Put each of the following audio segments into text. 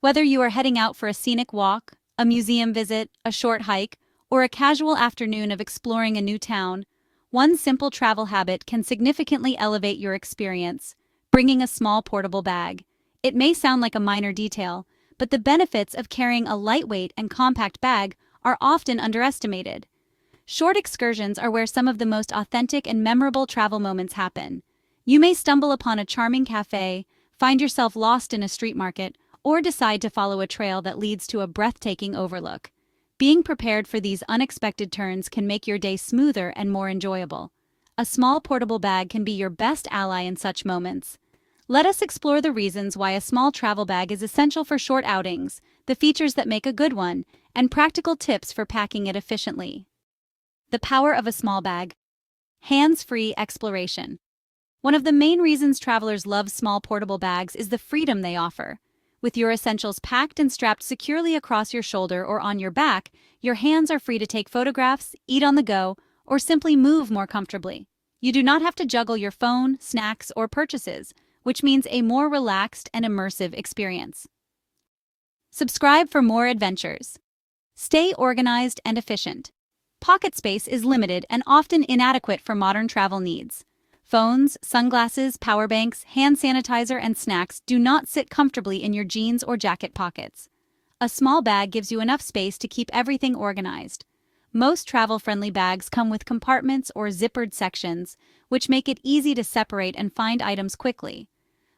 Whether you are heading out for a scenic walk, a museum visit, a short hike, or a casual afternoon of exploring a new town, one simple travel habit can significantly elevate your experience: bringing a small portable bag. It may sound like a minor detail, but the benefits of carrying a lightweight and compact bag are often underestimated. Short excursions are where some of the most authentic and memorable travel moments happen. You may stumble upon a charming cafe, find yourself lost in a street market, or decide to follow a trail that leads to a breathtaking overlook. Being prepared for these unexpected turns can make your day smoother and more enjoyable. A small portable bag can be your best ally in such moments. Let us explore the reasons why a small travel bag is essential for short outings, the features that make a good one, and practical tips for packing it efficiently. The power of a small bag. Hands-free exploration. One of the main reasons travelers love small portable bags is the freedom they offer. With your essentials packed and strapped securely across your shoulder or on your back, your hands are free to take photographs, eat on the go, or simply move more comfortably. You do not have to juggle your phone, snacks, or purchases, which means a more relaxed and immersive experience. Subscribe for more adventures. Stay organized and efficient. Pocket space is limited and often inadequate for modern travel needs. Phones, sunglasses, power banks, hand sanitizer, and snacks do not sit comfortably in your jeans or jacket pockets. A small bag gives you enough space to keep everything organized. Most travel-friendly bags come with compartments or zippered sections, which make it easy to separate and find items quickly.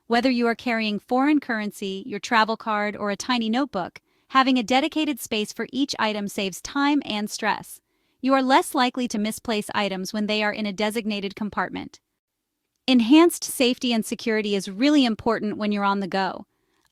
Whether you are carrying foreign currency, your travel card, or a tiny notebook, having a dedicated space for each item saves time and stress. You are less likely to misplace items when they are in a designated compartment. Enhanced safety and security is really important when you're on the go.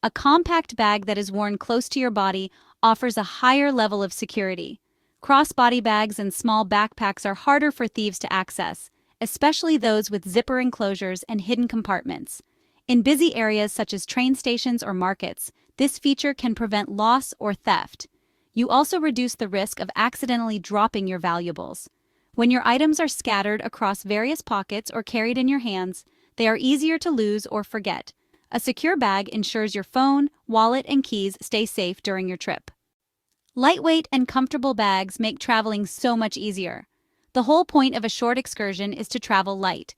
A compact bag that is worn close to your body offers a higher level of security. Crossbody bags and small backpacks are harder for thieves to access, especially those with zipper enclosures and hidden compartments. In busy areas such as train stations or markets, this feature can prevent loss or theft. You also reduce the risk of accidentally dropping your valuables. When your items are scattered across various pockets or carried in your hands, they are easier to lose or forget. A secure bag ensures your phone, wallet, and keys stay safe during your trip. Lightweight and comfortable bags make traveling so much easier. The whole point of a short excursion is to travel light.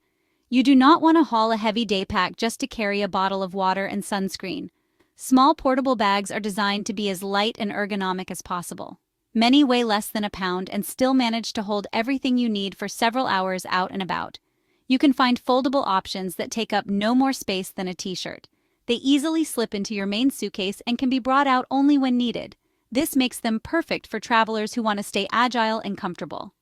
You do not want to haul a heavy day pack just to carry a bottle of water and sunscreen. Small portable bags are designed to be as light and ergonomic as possible. Many weigh less than a pound and still manage to hold everything you need for several hours out and about. You can find foldable options that take up no more space than a t-shirt. They easily slip into your main suitcase and can be brought out only when needed. This makes them perfect for travelers who want to stay agile and comfortable.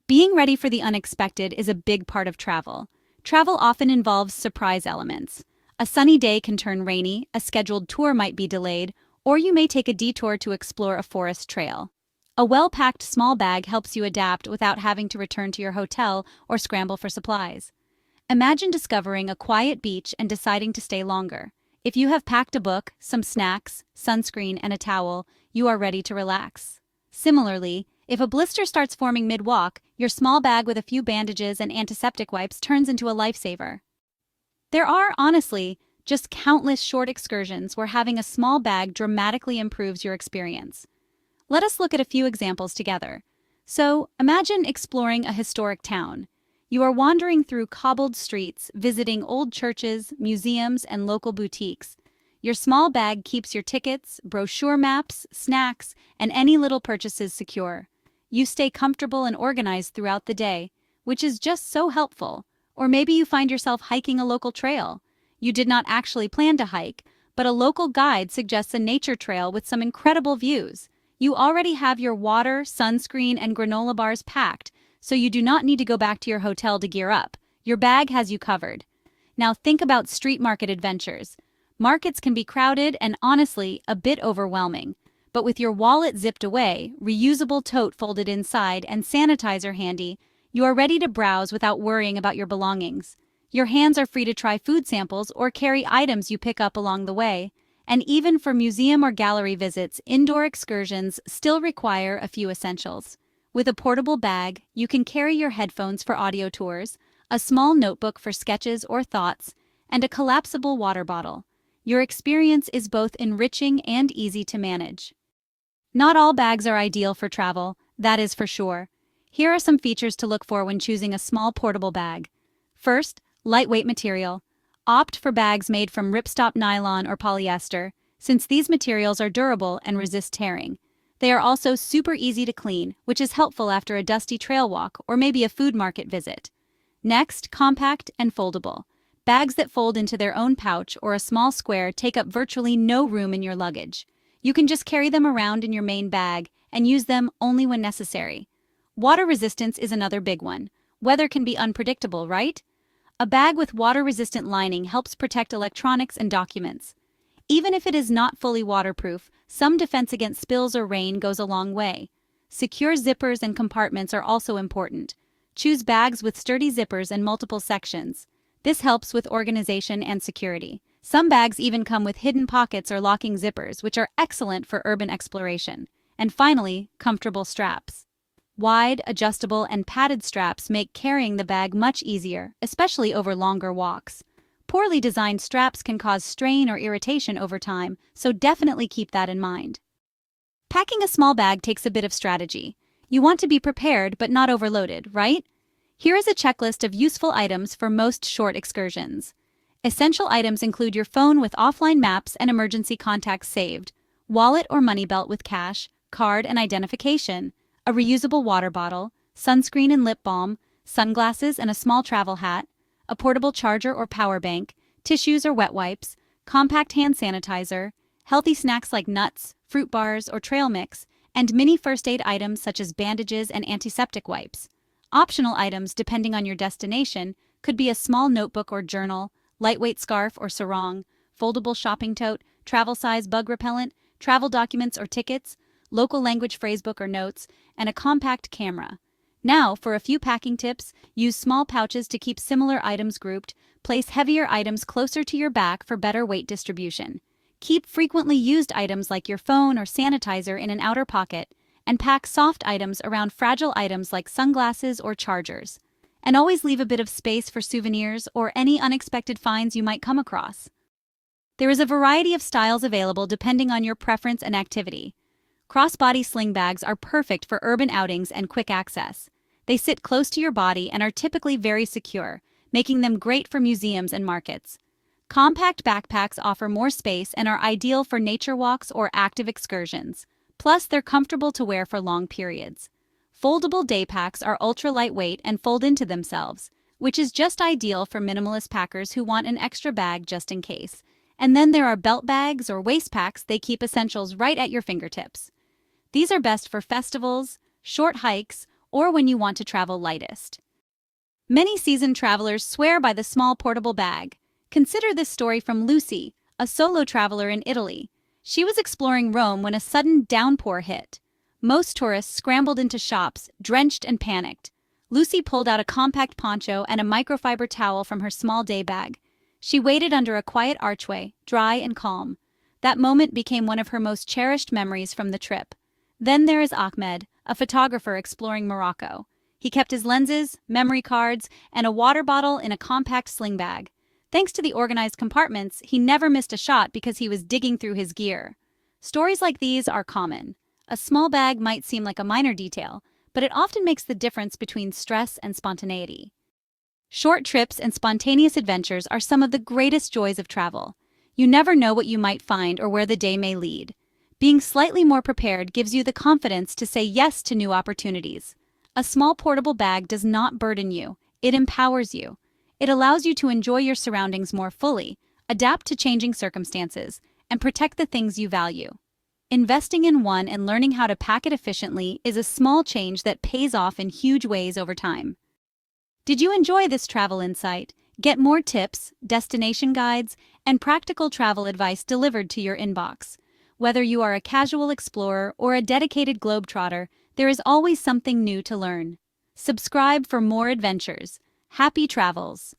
Being ready for the unexpected is a big part of travel. Travel often involves surprise elements. A sunny day can turn rainy, a scheduled tour might be delayed, or you may take a detour to explore a forest trail. A well-packed small bag helps you adapt without having to return to your hotel or scramble for supplies. Imagine discovering a quiet beach and deciding to stay longer. If you have packed a book, some snacks, sunscreen, and a towel, you are ready to relax. Similarly, if a blister starts forming mid-walk, your small bag with a few bandages and antiseptic wipes turns into a lifesaver. There are, honestly, just countless short excursions where having a small bag dramatically improves your experience. Let us look at a few examples together. So, imagine exploring a historic town. You are wandering through cobbled streets, visiting old churches, museums, and local boutiques. Your small bag keeps your tickets, brochure maps, snacks, and any little purchases secure. You stay comfortable and organized throughout the day, which is just so helpful. Or maybe you find yourself hiking a local trail. You did not actually plan to hike, but a local guide suggests a nature trail with some incredible views. You already have your water, sunscreen, and granola bars packed, so you do not need to go back to your hotel to gear up. Your bag has you covered. Now think about street market adventures. Markets can be crowded and honestly a bit overwhelming, but with your wallet zipped away, reusable tote folded inside, and sanitizer handy, you are ready to browse without worrying about your belongings. Your hands are free to try food samples or carry items you pick up along the way. And even for museum or gallery visits, indoor excursions still require a few essentials. With a portable bag, you can carry your headphones for audio tours, a small notebook for sketches or thoughts, and a collapsible water bottle. your experience is both enriching and easy to manage. Not all bags are ideal for travel, that is for sure. Here are some features to look for when choosing a small portable bag. First, lightweight material. Opt for bags made from ripstop nylon or polyester, since these materials are durable and resist tearing. They are also super easy to clean, which is helpful after a dusty trail walk or maybe a food market visit. Next, compact and foldable. Bags that fold into their own pouch or a small square take up virtually no room in your luggage. You can just carry them around in your main bag and use them only when necessary. Water resistance is another big one. Weather can be unpredictable, right? A bag with water-resistant lining helps protect electronics and documents. Even if it is not fully waterproof, some defense against spills or rain goes a long way. Secure zippers and compartments are also important. Choose bags with sturdy zippers and multiple sections. This helps with organization and security. Some bags even come with hidden pockets or locking zippers, which are excellent for urban exploration. And finally, comfortable straps. Wide, adjustable, and padded straps make carrying the bag much easier, especially over longer walks. Poorly designed straps can cause strain or irritation over time, so definitely keep that in mind. Packing a small bag takes a bit of strategy. You want to be prepared but not overloaded, right? Here is a checklist of useful items for most short excursions. Essential items include your phone with offline maps and emergency contacts saved, wallet or money belt with cash, card and identification, a reusable water bottle, sunscreen and lip balm, sunglasses and a small travel hat, a portable charger or power bank, tissues or wet wipes, compact hand sanitizer, healthy snacks like nuts, fruit bars, or trail mix, and mini first aid items such as bandages and antiseptic wipes. Optional items, depending on your destination, could be a small notebook or journal, lightweight scarf or sarong, foldable shopping tote, travel-size bug repellent, travel documents or tickets, local language phrasebook or notes, and a compact camera. Now, for a few packing tips, use small pouches to keep similar items grouped, place heavier items closer to your back for better weight distribution. Keep frequently used items like your phone or sanitizer in an outer pocket, and pack soft items around fragile items like sunglasses or chargers. And always leave a bit of space for souvenirs or any unexpected finds you might come across. There is a variety of styles available depending on your preference and activity. Crossbody sling bags are perfect for urban outings and quick access. They sit close to your body and are typically very secure, making them great for museums and markets. Compact backpacks offer more space and are ideal for nature walks or active excursions. Plus, they're comfortable to wear for long periods. Foldable day packs are ultra lightweight and fold into themselves, which is just ideal for minimalist packers who want an extra bag just in case. And then there are belt bags or waist packs. They keep essentials right at your fingertips. These are best for festivals, short hikes, or when you want to travel lightest. Many seasoned travelers swear by the small portable bag. Consider this story from Lucy, a solo traveler in Italy. She was exploring Rome when a sudden downpour hit. Most tourists scrambled into shops, drenched and panicked. Lucy pulled out a compact poncho and a microfiber towel from her small day bag. She waited under a quiet archway, dry and calm. That moment became one of her most cherished memories from the trip. Then there is Ahmed, a photographer exploring Morocco. He kept his lenses, memory cards, and a water bottle in a compact sling bag. Thanks to the organized compartments, he never missed a shot because he was digging through his gear. Stories like these are common. A small bag might seem like a minor detail, but it often makes the difference between stress and spontaneity. Short trips and spontaneous adventures are some of the greatest joys of travel. You never know what you might find or where the day may lead. Being slightly more prepared gives you the confidence to say yes to new opportunities. A small portable bag does not burden you, it empowers you. It allows you to enjoy your surroundings more fully, adapt to changing circumstances, and protect the things you value. Investing in one and learning how to pack it efficiently is a small change that pays off in huge ways over time. Did you enjoy this travel insight? Get more tips, destination guides, and practical travel advice delivered to your inbox. Whether you are a casual explorer or a dedicated globetrotter, there is always something new to learn. Subscribe for more adventures. Happy travels!